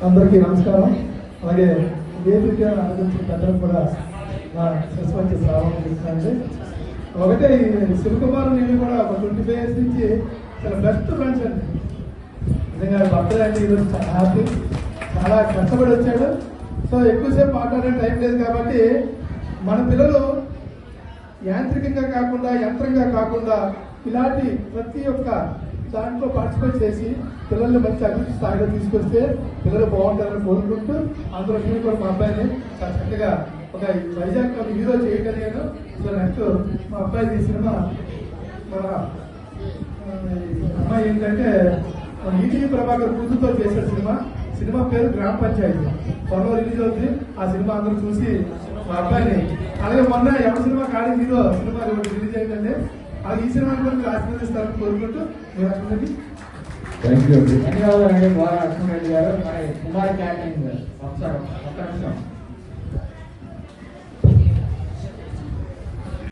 అందరికీ నమస్కారం. అలాగే వేదిక ఆలోచించిన పెద్దలకు కూడా నా సస్పెండ్ ప్రారంభించానండి. ఒకటే శివకుమార్ నేను కూడా ఒక 25 years నుంచి చాలా బెస్ట్ ఫ్రెండ్స్ అండి. నిజంగా బర్త్డే అంటే ఈరోజు చాలా హ్యాపీ, చాలా కష్టపడి వచ్చాడు. సో ఎక్కువసేపు మాట్లాడే టైం లేదు కాబట్టి మన పిల్లలు యాంత్రికంగా కాకుండా యంత్రంగా కాకుండా ఇలాంటి ప్రతి ఒక్క దాంట్లో పార్టిసిపేట్ చేసి పిల్లల్ని మంచి అభివృద్ధి స్థాయిలో తీసుకొస్తే పిల్లలు బాగుంటారని కోరుకుంటూ అందులో నేను కూడా మా అబ్బాయిని చాలా చక్కగా ఒక వైజాగ్ హీరో చేయగలిగాను. సో నెక్స్ట్ మా అబ్బాయి తీసిన మన అమ్మాయి ఏంటంటే మన ఈటీవీ ప్రభాకర్ కూతురుతో చేసిన సినిమా పేరు గ్రామ పంచాయతీ. త్వరలో రిలీజ్ అవుతుంది. ఆ సినిమా అందరూ చూసి మా అబ్బాయిని అలాగే మొన్న ఎవరి సినిమా కాడి హీరో సినిమా రిలీజ్ అయిందంటే అది ఈ సినిమా కూడా మీరు ఆశీర్వదిస్తారని కోరుకుంటూ మీరు అసలు ధన్యవాదాలండి. కుమార్ అశ్వరెడ్డి గారు. మరి కుమార్ క్యాటరింగ్ ఒకసారి ఒక్క నిమిషం.